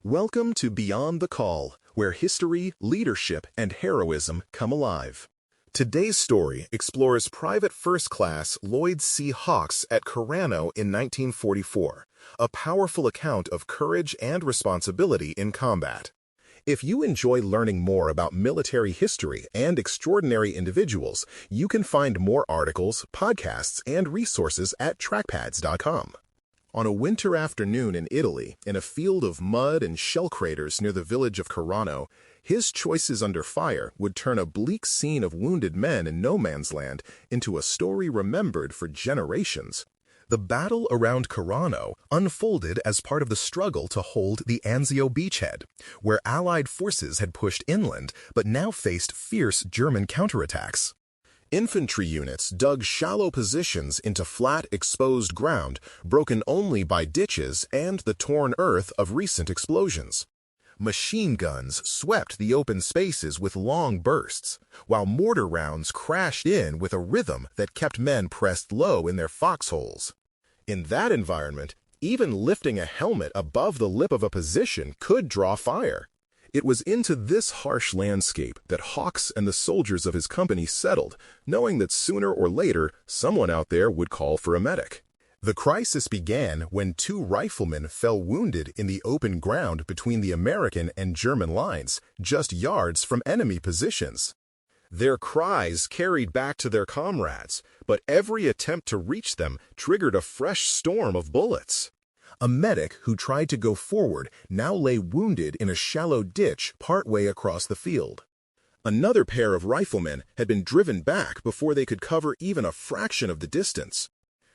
Welcome to Beyond the Call, where history, leadership, and heroism come alive. Today's story explores Private First Class Lloyd C. Hawks at Carano in 1944, a powerful account of courage and responsibility in combat. If you enjoy learning more about military history and extraordinary individuals, you can find more articles, podcasts, and resources at Trackpads.com. On a winter afternoon in Italy, in a field of mud and shell craters near the village of Carano, his choices under fire would turn a bleak scene of wounded men in no man's land into a story remembered for generations. The battle around Carano unfolded as part of the struggle to hold the Anzio beachhead, where Allied forces had pushed inland but now faced fierce German counterattacks. Infantry units dug shallow positions into flat, exposed ground, broken only by ditches and the torn earth of recent explosions. Machine guns swept the open spaces with long bursts, while mortar rounds crashed in with a rhythm that kept men pressed low in their foxholes. In that environment, even lifting a helmet above the lip of a position could draw fire. It was into this harsh landscape that Hawks and the soldiers of his company settled, knowing that sooner or later someone out there would call for a medic. The crisis began when two riflemen fell wounded in the open ground between the American and German lines, just yards from enemy positions. Their cries carried back to their comrades, but every attempt to reach them triggered a fresh storm of bullets. A medic who tried to go forward now lay wounded in a shallow ditch partway across the field. Another pair of riflemen had been driven back before they could cover even a fraction of the distance.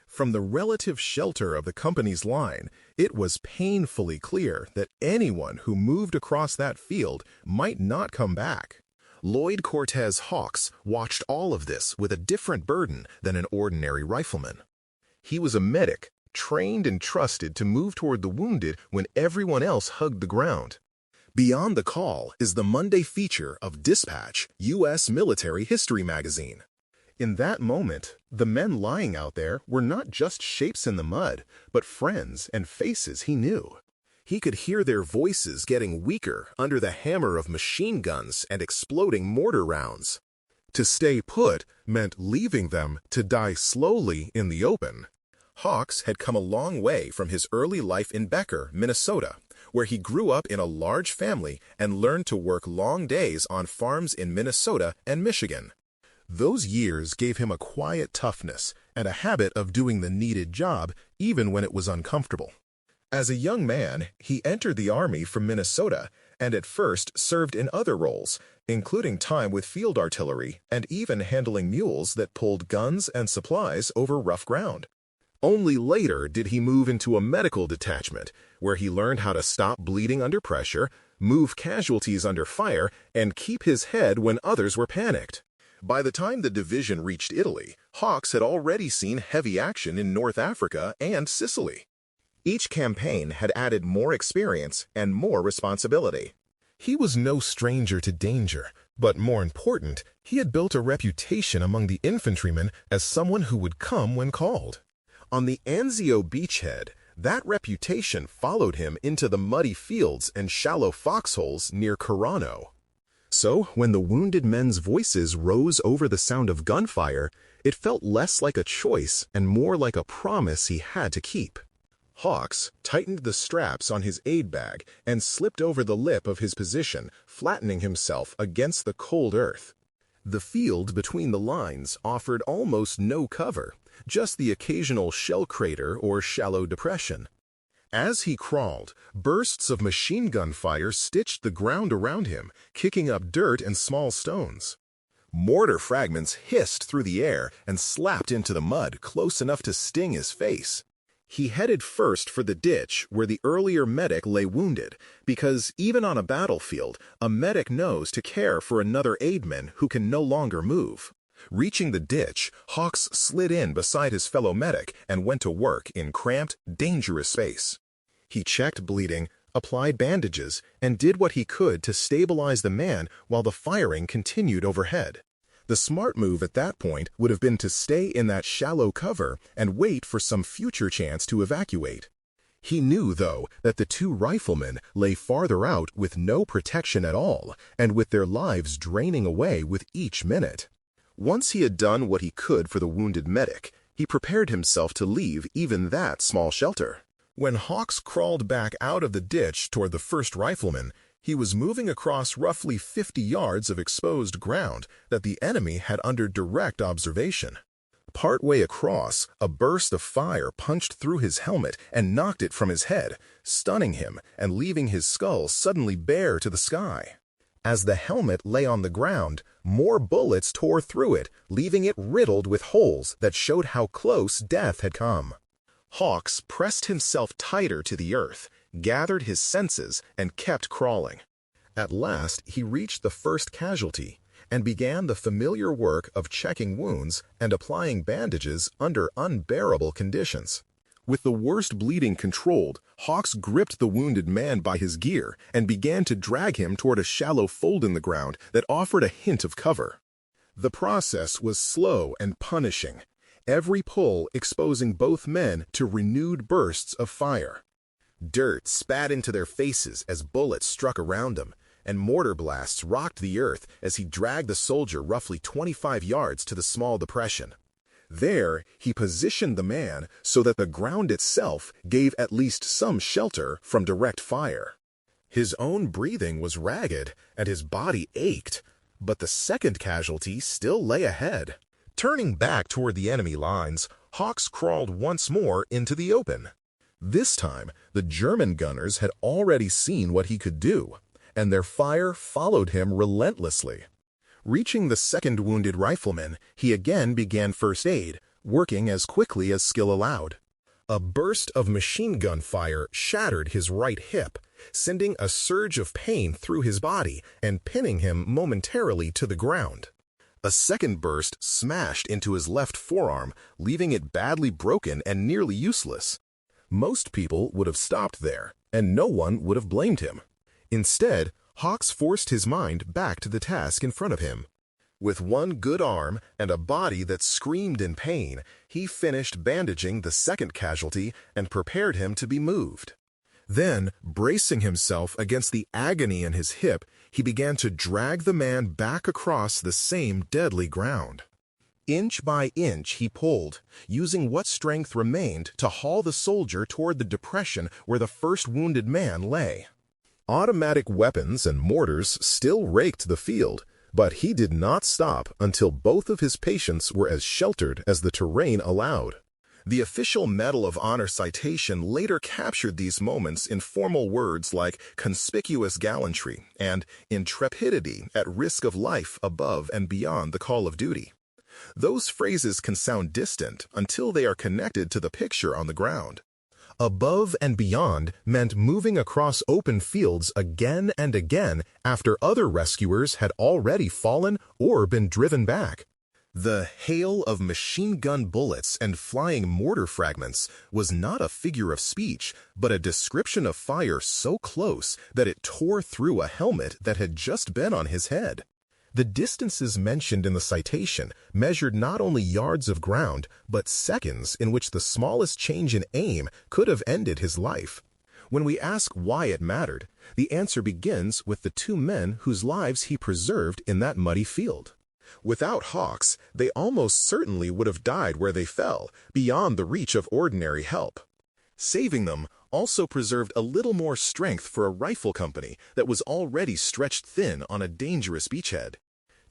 From the relative shelter of the company's line, it was painfully clear that anyone who moved across that field might not come back. Lloyd Cortez Hawks watched all of this with a different burden than an ordinary rifleman. He was a medic, trained and trusted to move toward the wounded when everyone else hugged the ground. Beyond the Call is the Monday feature of Dispatch, U.S. Military History magazine. In that moment, the men lying out there were not just shapes in the mud, but friends and faces he knew. He could hear their voices getting weaker under the hammer of machine guns and exploding mortar rounds. To stay put meant leaving them to die slowly in the open. Hawks had come a long way from his early life in Becker, Minnesota, where he grew up in a large family and learned to work long days on farms in Minnesota and Michigan. Those years gave him a quiet toughness and a habit of doing the needed job even when it was uncomfortable. As a young man, he entered the Army from Minnesota and at first served in other roles, including time with field artillery and even handling mules that pulled guns and supplies over rough ground. Only later did he move into a medical detachment, where he learned how to stop bleeding under pressure, move casualties under fire, and keep his head when others were panicked. By the time the division reached Italy, Hawks had already seen heavy action in North Africa and Sicily. Each campaign had added more experience and more responsibility. He was no stranger to danger, but more important, he had built a reputation among the infantrymen as someone who would come when called. On the Anzio beachhead, that reputation followed him into the muddy fields and shallow foxholes near Carano. So, when the wounded men's voices rose over the sound of gunfire, it felt less like a choice and more like a promise he had to keep. Hawks tightened the straps on his aid bag and slipped over the lip of his position, flattening himself against the cold earth. The field between the lines offered almost no cover, just the occasional shell crater or shallow depression. As he crawled, bursts of machine gun fire stitched the ground around him, kicking up dirt and small stones. Mortar fragments hissed through the air and slapped into the mud close enough to sting his face. He headed first for the ditch where the earlier medic lay wounded, because even on a battlefield, a medic knows to care for another aidman who can no longer move. Reaching the ditch, Hawks slid in beside his fellow medic and went to work in cramped, dangerous space. He checked bleeding, applied bandages, and did what he could to stabilize the man while the firing continued overhead. The smart move at that point would have been to stay in that shallow cover and wait for some future chance to evacuate. He knew, though, that the two riflemen lay farther out with no protection at all, and with their lives draining away with each minute. Once he had done what he could for the wounded medic, he prepared himself to leave even that small shelter. When Hawks crawled back out of the ditch toward the first rifleman, he was moving across roughly 50 yards of exposed ground that the enemy had under direct observation. Partway across, a burst of fire punched through his helmet and knocked it from his head, stunning him and leaving his skull suddenly bare to the sky. As the helmet lay on the ground, more bullets tore through it, leaving it riddled with holes that showed how close death had come. Hawks pressed himself tighter to the earth, gathered his senses, and kept crawling. At last, he reached the first casualty and began the familiar work of checking wounds and applying bandages under unbearable conditions. With the worst bleeding controlled, Hawks gripped the wounded man by his gear and began to drag him toward a shallow fold in the ground that offered a hint of cover. The process was slow and punishing, every pull exposing both men to renewed bursts of fire. Dirt spat into their faces as bullets struck around them, and mortar blasts rocked the earth as he dragged the soldier roughly 25 yards to the small depression. There, he positioned the man so that the ground itself gave at least some shelter from direct fire. His own breathing was ragged, and his body ached, but the second casualty still lay ahead. Turning back toward the enemy lines, Hawks crawled once more into the open. This time, the German gunners had already seen what he could do, and their fire followed him relentlessly. Reaching the second wounded rifleman, he again began first aid, working as quickly as skill allowed. A burst of machine gun fire shattered his right hip, sending a surge of pain through his body and pinning him momentarily to the ground. A second burst smashed into his left forearm, leaving it badly broken and nearly useless. Most people would have stopped there, and no one would have blamed him. Instead, Hawks forced his mind back to the task in front of him. With one good arm and a body that screamed in pain, he finished bandaging the second casualty and prepared him to be moved. Then, bracing himself against the agony in his hip, he began to drag the man back across the same deadly ground. Inch by inch he pulled, using what strength remained to haul the soldier toward the depression where the first wounded man lay. Automatic weapons and mortars still raked the field, but he did not stop until both of his patients were as sheltered as the terrain allowed. The official Medal of Honor citation later captured these moments in formal words like conspicuous gallantry and intrepidity at risk of life above and beyond the call of duty. Those phrases can sound distant until they are connected to the picture on the ground. Above and beyond meant moving across open fields again and again after other rescuers had already fallen or been driven back. The hail of machine gun bullets and flying mortar fragments was not a figure of speech, but a description of fire so close that it tore through a helmet that had just been on his head. The distances mentioned in the citation measured not only yards of ground, but seconds in which the smallest change in aim could have ended his life. When we ask why it mattered, the answer begins with the two men whose lives he preserved in that muddy field. Without Hawks, they almost certainly would have died where they fell, beyond the reach of ordinary help. Saving them also preserved a little more strength for a rifle company that was already stretched thin on a dangerous beachhead.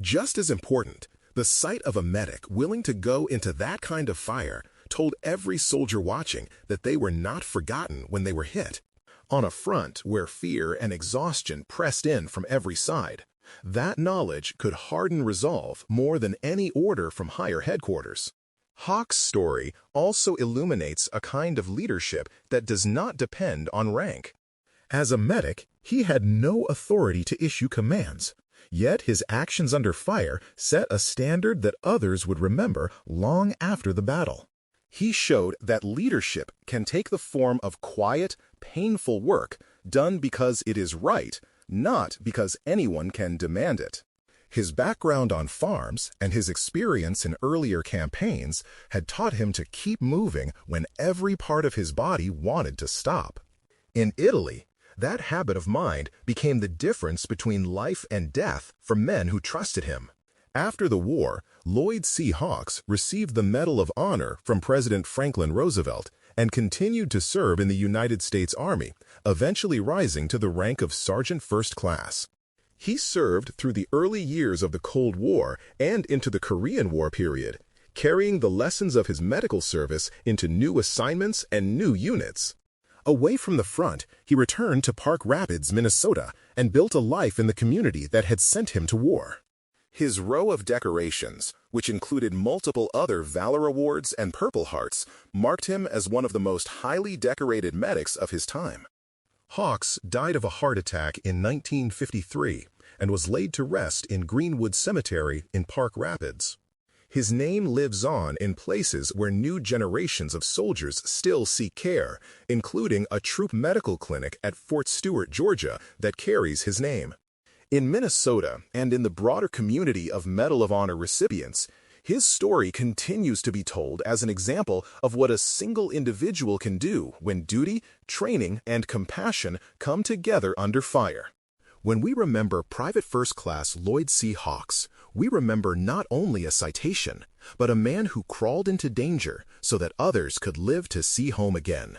Just as important, the sight of a medic willing to go into that kind of fire told every soldier watching that they were not forgotten when they were hit. On a front where fear and exhaustion pressed in from every side, that knowledge could harden resolve more than any order from higher headquarters. Hawks' story also illuminates a kind of leadership that does not depend on rank. As a medic, he had no authority to issue commands, yet his actions under fire set a standard that others would remember long after the battle. He showed that leadership can take the form of quiet, painful work done because it is right, not because anyone can demand it. His background on farms and his experience in earlier campaigns had taught him to keep moving when every part of his body wanted to stop. In Italy, that habit of mind became the difference between life and death for men who trusted him. After the war, Lloyd C. Hawks received the Medal of Honor from President Franklin Roosevelt and continued to serve in the United States Army, eventually rising to the rank of Sergeant First Class. He served through the early years of the Cold War and into the Korean War period, carrying the lessons of his medical service into new assignments and new units. Away from the front, he returned to Park Rapids, Minnesota, and built a life in the community that had sent him to war. His row of decorations, which included multiple other Valor Awards and Purple Hearts, marked him as one of the most highly decorated medics of his time. Hawks died of a heart attack in 1953 and was laid to rest in Greenwood Cemetery in Park Rapids. His name lives on in places where new generations of soldiers still seek care, including a troop medical clinic at Fort Stewart, Georgia, that carries his name. In Minnesota and in the broader community of Medal of Honor recipients, his story continues to be told as an example of what a single individual can do when duty, training, and compassion come together under fire. When we remember Private First Class Lloyd C. Hawks, we remember not only a citation, but a man who crawled into danger so that others could live to see home again.